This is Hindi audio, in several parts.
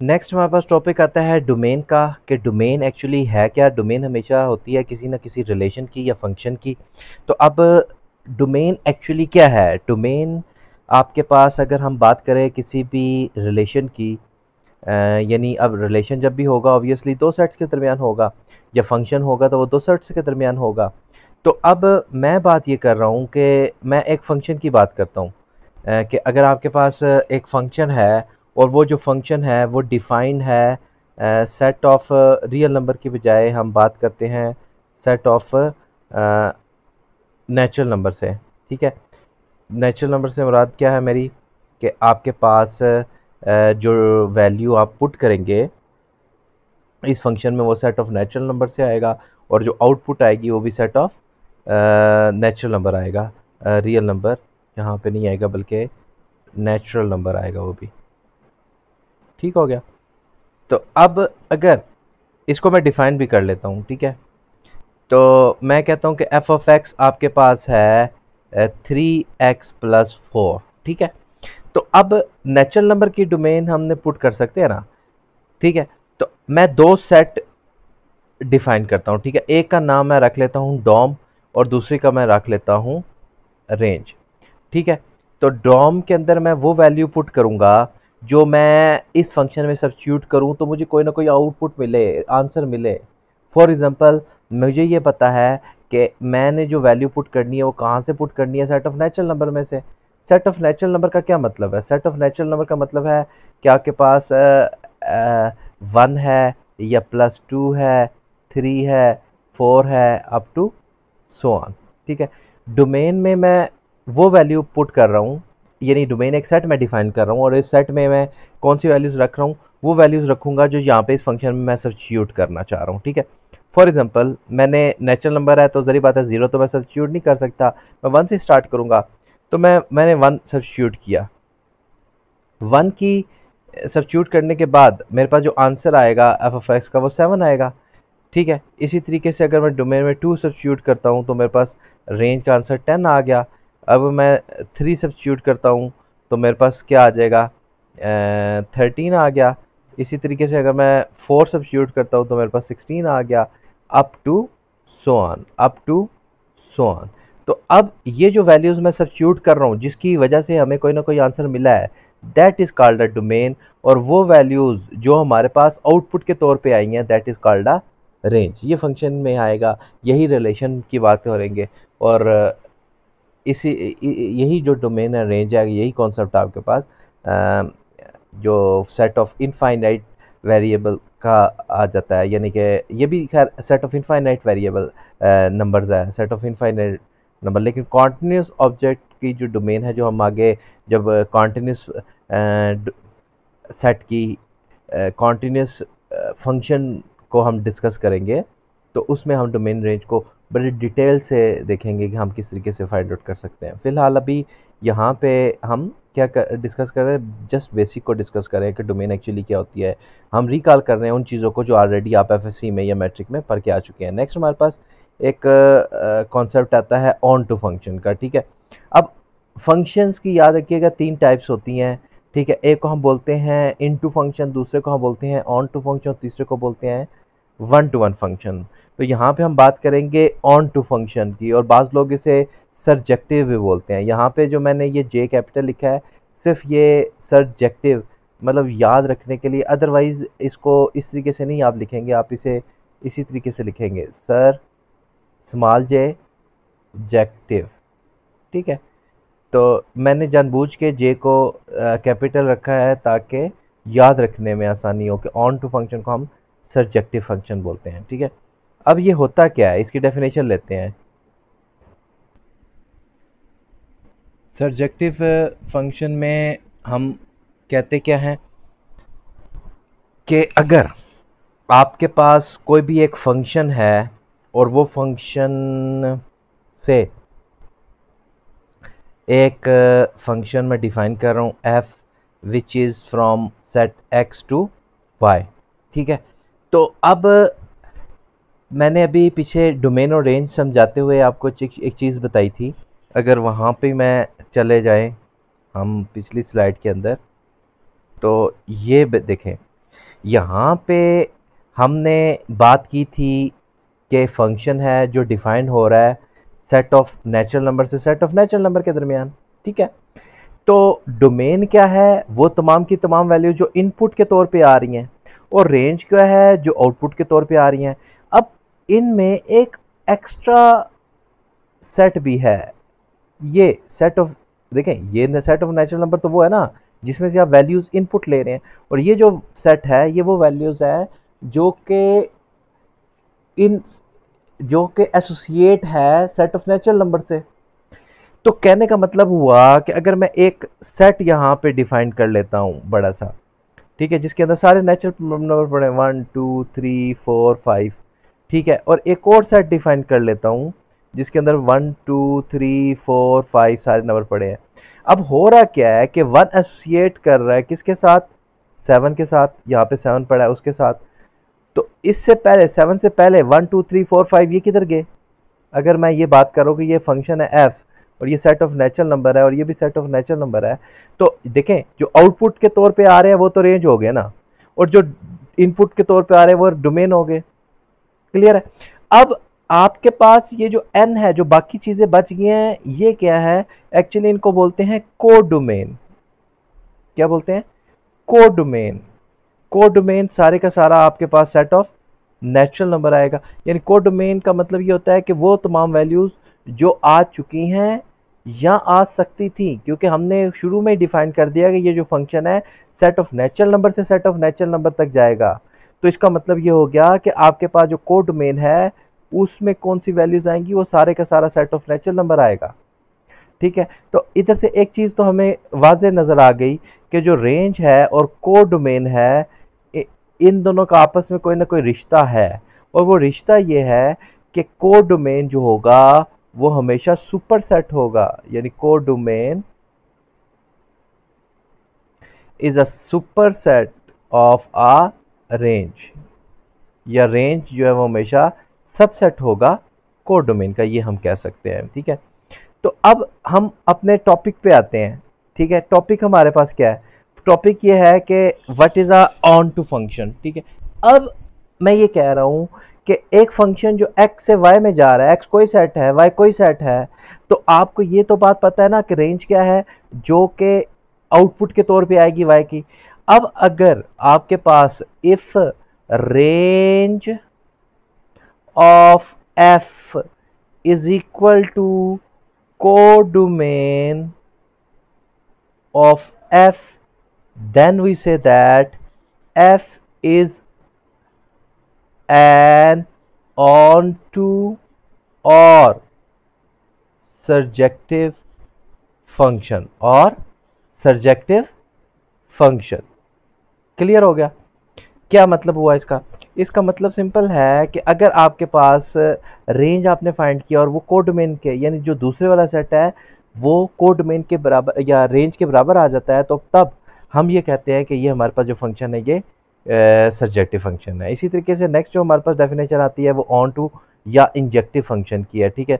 नेक्स्ट हमारे पास टॉपिक आता है डोमेन का, कि डोमेन एक्चुअली है क्या। डोमेन हमेशा होती है किसी ना किसी रिलेशन की या फंक्शन की। तो अब डोमेन एक्चुअली क्या है? डोमेन आपके पास अगर हम बात करें किसी भी रिलेशन की, यानी अब रिलेशन जब भी होगा ऑब्वियसली दो सेट्स के दरमियान होगा, या फंक्शन होगा तो वो दो सेट्स के दरमियान होगा। तो अब मैं बात ये कर रहा हूँ कि मैं एक फंक्शन की बात करता हूँ, कि अगर आपके पास एक फंक्शन है और वो जो फंक्शन है वो डिफाइंड है सेट ऑफ रियल नंबर की बजाय हम बात करते हैं सेट ऑफ नेचुरल नंबर से। ठीक है, नेचुरल नंबर से मुराद क्या है मेरी, कि आपके पास जो वैल्यू आप पुट करेंगे इस फंक्शन में वो सेट ऑफ नेचुरल नंबर से आएगा, और जो आउटपुट आएगी वो भी सेट ऑफ नेचुरल नंबर आएगा। रियल नंबर यहाँ पे नहीं आएगा बल्कि नेचुरल नंबर आएगा वो भी। ठीक हो गया। तो अब अगर इसको मैं डिफाइन भी कर लेता हूँ, ठीक है, तो मैं कहता हूँ कि एफ ऑफ एक्स आपके पास है 3x+4। ठीक है, तो अब नेचुरल नंबर की डोमेन हमने पुट कर सकते हैं ना। ठीक है, तो मैं दो सेट डिफाइन करता हूँ। ठीक है, एक का नाम मैं रख लेता हूँ डॉम और दूसरे का मैं रख लेता हूँ रेंज। ठीक है, तो डॉम के अंदर मैं वो वैल्यू पुट करूँगा जो मैं इस फंक्शन में सब्स्टिट्यूट करूँ तो मुझे कोई ना कोई आउटपुट मिले, आंसर मिले। फॉर एग्जांपल मुझे ये पता है कि मैंने जो वैल्यू पुट करनी है वो कहाँ से पुट करनी है, सेट ऑफ नेचुरल नंबर में से। सेट ऑफ नेचुरल नंबर का क्या मतलब है? सेट ऑफ नेचुरल नंबर का मतलब है कि आपके पास 1 है या +2 है, 3 है, 4 है, अप टू सो ऑन। ठीक है, डोमेन में मैं वो वैल्यू पुट कर रहा हूँ, यानी डोमेन एक सेट में डिफाइन कर रहा हूँ और इस सेट में मैं कौन सी वैल्यूज़ रख रहा हूँ, वो वैल्यूज़ रखूँगा जो यहाँ पे इस फंक्शन में मैं सब्स्टिट्यूट करना चाह रहा हूँ। ठीक है, फॉर एग्जांपल मैंने नेचुरल नंबर है तो ज़री बात है 0 तो मैं सब्स्टिट्यूट नहीं कर सकता, मैं 1 से स्टार्ट करूँगा। तो मैंने 1 सब्स्टिट्यूट किया, 1 की सब्स्टिट्यूट करने के बाद मेरे पास जो आंसर आएगा एफ ऑफ एक्स का वो 7 आएगा। ठीक है, इसी तरीके से अगर मैं डोमेन में 2 सब्स्टिट्यूट करता हूँ तो मेरे पास रेंज का आंसर 10 आ गया। अब मैं 3 सब्स्टिट्यूट करता हूँ तो मेरे पास क्या आ जाएगा, 13 आ गया। इसी तरीके से अगर मैं 4 सब्स्टिट्यूट करता हूँ तो मेरे पास 16 आ गया, up to so on, up to so on. तो अब ये जो वैल्यूज़ मैं सब्स्टिट्यूट कर रहा हूँ जिसकी वजह से हमें कोई ना कोई आंसर मिला है, that is called a domain. और वो वैल्यूज़ जो हमारे पास आउटपुट के तौर पे आई हैं that is called a range. ये फंक्शन में आएगा, यही रिलेशन की बात करेंगे। और इसी यही जो डोमेन है रेंज है, यही कॉन्सेप्ट आपके पास जो सेट ऑफ इनफाइनाइट वेरिएबल का आ जाता है, यानी कि ये भी खैर set of infinite variable numbers है, सेट ऑफ इनफाइनाइट नंबर। लेकिन कॉन्टिन्यूस ऑब्जेक्ट की जो डोमेन है, जो हम आगे जब कॉन्टिन्यूस सेट की कॉन्टिन्यूस फंक्शन को हम डिस्कस करेंगे तो उसमें हम डोमेन रेंज को बड़े डिटेल से देखेंगे कि हम किस तरीके से फाइंड आउट कर सकते हैं। फ़िलहाल अभी यहाँ पे हम क्या डिस्कस कर रहे हैं, जस्ट बेसिक को डिस्कस कर रहे हैं कि डोमेन एक्चुअली क्या होती है। हम रिकॉल कर रहे हैं उन चीज़ों को जो ऑलरेडी आप एफएससी में या मैट्रिक में पढ़ के आ चुके हैं। नेक्स्ट हमारे पास एक कॉन्सेप्ट आता है ऑन टू फंक्शन का। ठीक है, अब फंक्शंस की याद रखिएगा 3 टाइप्स होती हैं। ठीक है, एक को हम बोलते हैं इन टू फंक्शन, दूसरे को हम बोलते हैं ऑन टू फंक्शन, तीसरे को बोलते हैं 1 टू 1 फंक्शन। तो यहाँ पे हम बात करेंगे ऑन टू फंक्शन की, और बाज़ लोग इसे सरजेक्टिव भी बोलते हैं। यहाँ पे जो मैंने ये जे कैपिटल लिखा है सिर्फ ये सरजेक्टिव मतलब याद रखने के लिए, अदरवाइज इसको इस तरीके से नहीं आप लिखेंगे, आप इसे इसी तरीके से लिखेंगे, सर स्मॉल जे जेक्टिव। ठीक है, तो मैंने जानबूझ के जे को कैपिटल रखा है ताकि याद रखने में आसानी हो कि ऑन टू फंक्शन को हम सरजेक्टिव फंक्शन बोलते हैं। ठीक है, अब ये होता क्या है, इसकी डेफिनेशन लेते हैं। सरजेक्टिव फंक्शन में हम कहते क्या हैं कि अगर आपके पास कोई भी एक फंक्शन है और वो फंक्शन से एक फंक्शन में डिफाइन कर रहा हूँ F which is from set X to Y. ठीक है, तो अब मैंने अभी पीछे डोमेन और रेंज समझाते हुए आपको एक चीज़ बताई थी। अगर वहाँ पे मैं चले जाएं हम पिछली स्लाइड के अंदर, तो ये देखें यहाँ पे हमने बात की थी कि फंक्शन है जो डिफाइंड हो रहा है सेट ऑफ नेचुरल नंबर से सेट ऑफ नेचुरल नंबर के दरमियान, ठीक है। तो डोमेन क्या है, वो तमाम की तमाम वैल्यू जो इनपुट के तौर पे आ रही हैं, और रेंज क्या है जो आउटपुट के तौर पे आ रही हैं। अब इनमें एक एक्स्ट्रा सेट भी है, ये सेट ऑफ, देखें ये सेट ऑफ नेचुरल नंबर तो वो है ना जिसमें से आप वैल्यूज इनपुट ले रहे हैं, और ये जो सेट है ये वो वैल्यूज है जो कि इन जो कि एसोसिएट है सेट ऑफ नेचुरल नंबर से। तो कहने का मतलब हुआ कि अगर मैं एक सेट यहाँ पे डिफाइन कर लेता हूँ बड़ा सा, ठीक है, जिसके अंदर सारे नेचुरल नंबर पड़े 1 2 3 4 5, ठीक है, और एक और सेट डिफाइन कर लेता हूँ जिसके अंदर 1 2 3 4 5 सारे नंबर पड़े हैं। अब हो रहा क्या है कि 1 एसोसिएट कर रहा है किसके साथ, 7 के साथ, यहाँ पे 7 पड़ा है उसके साथ। तो इससे पहले 7 से पहले 1 2 3 4 5 ये किधर गए। अगर मैं ये बात करूँ कि ये फंक्शन है एफ और ये सेट ऑफ नेचुरल नंबर है और ये भी सेट ऑफ नेचुरल नंबर है, तो देखें जो आउटपुट के तौर पे आ रहे हैं वो तो रेंज हो गए ना, और जो इनपुट के तौर पे आ रहे हैं वो डोमेन हो गए। क्लियर है। अब आपके पास ये जो एन है, जो बाकी चीजें बच गई हैं, ये क्या है, एक्चुअली इनको बोलते हैं कोडोमेन। क्या बोलते हैं, कोडोमेन। कोडोमेन सारे का सारा आपके पास सेट ऑफ नेचुरल नंबर आएगा। यानी कोडोमेन का मतलब ये होता है कि वो तमाम वैल्यूज जो आ चुकी हैं या आ सकती थी, क्योंकि हमने शुरू में डिफाइन कर दिया कि ये जो फंक्शन है सेट ऑफ नेचुरल नंबर से सेट ऑफ नेचुरल नंबर तक जाएगा। तो इसका मतलब ये हो गया कि आपके पास जो कोडोमेन है उसमें कौन सी वैल्यूज आएंगी, वो सारे का सारा सेट ऑफ नेचुरल नंबर आएगा। ठीक है, तो इधर से एक चीज़ तो हमें वाज़े नज़र आ गई कि जो रेंज है और कोडोमेन है, इन दोनों का आपस में कोई ना कोई रिश्ता है, और वो रिश्ता ये है कि कोडोमेन जो होगा वो हमेशा सुपर सेट होगा। यानी codomain is a superset of a range, या रेंज जो है वो हमेशा सबसेट होगा कोडोमेन का, ये हम कह सकते हैं। ठीक है, तो अब हम अपने टॉपिक पे आते हैं। ठीक है, टॉपिक हमारे पास क्या है, टॉपिक ये है कि what is a onto function. ठीक है, अब मैं ये कह रहा हूं कि एक फंक्शन जो x से y में जा रहा है, x कोई सेट है y कोई सेट है, तो आपको ये तो बात पता है ना कि रेंज क्या है जो कि आउटपुट के तौर पे आएगी y की। अब अगर आपके पास if range of f is equal to codomain of f, then we say that f is an onto or surjective function और surjective function। क्लियर हो गया। क्या मतलब हुआ इसका, इसका मतलब सिंपल है कि अगर आपके पास रेंज आपने फाइंड किया और वो कोडोमेन के, यानी जो दूसरे वाला सेट है वो कोडोमेन के बराबर या रेंज के बराबर आ जाता है, तो तब हम ये कहते हैं कि ये हमारे पास जो फंक्शन है ये सर्जेक्टिव फंक्शन है। इसी तरीके से नेक्स्ट जो हमारे पास डेफिनेशन आती है वो ऑन टू या इंजेक्टिव फंक्शन की है। ठीक है,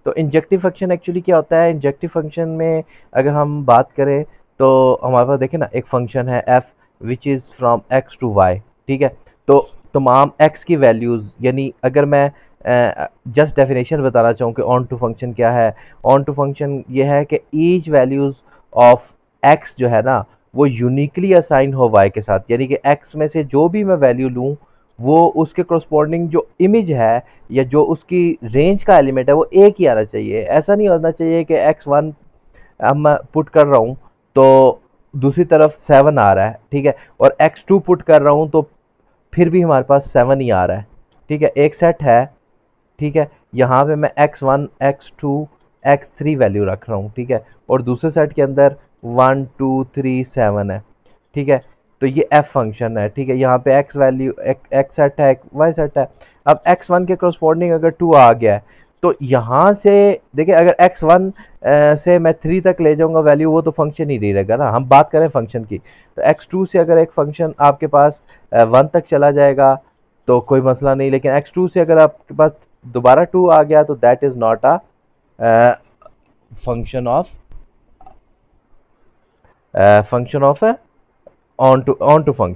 तो इंजेक्टिव फंक्शन एक्चुअली क्या होता है, इंजेक्टिव फंक्शन में अगर हम बात करें तो हमारे पास देखें ना एक फंक्शन है f which is from x to y। ठीक है, तो तमाम x की वैल्यूज़, यानी अगर मैं जस्ट डेफिनेशन बताना चाहूँ कि ऑन टू फंक्शन क्या है, ऑन टू फंक्शन ये है कि ईच वैल्यूज़ ऑफ x जो है ना वो यूनिकली असाइन हो y के साथ, यानी कि x में से जो भी मैं वैल्यू लूँ वो उसके करस्पॉन्डिंग जो इमेज है या जो उसकी रेंज का एलिमेंट है वो एक ही आना चाहिए। ऐसा नहीं होना चाहिए कि x1 अब मैं पुट कर रहा हूँ तो दूसरी तरफ 7 आ रहा है, ठीक है, और x2 पुट कर रहा हूँ तो फिर भी हमारे पास 7 ही आ रहा है। ठीक है, एक सेट है, ठीक है, यहाँ पे मैं x1 x2 x3 वैल्यू रख रहा हूँ, ठीक है, और दूसरे सेट के अंदर 1 2 3 7 है। ठीक है, तो ये f फंक्शन है। ठीक है, यहाँ पे x वैल्यू x सेट है, y सेट है। अब x1 के करस्पॉन्डिंग अगर 2 आ गया है तो यहाँ से देखिए अगर x1 से मैं 3 तक ले जाऊंगा वैल्यू, वो तो फंक्शन ही नहीं रहेगा ना, हम बात करें फंक्शन की। तो x2 से अगर एक फंक्शन आपके पास 1 तक चला जाएगा तो कोई मसला नहीं, लेकिन x2 से अगर आपके पास दोबारा 2 आ गया तो that is not a function of onto function.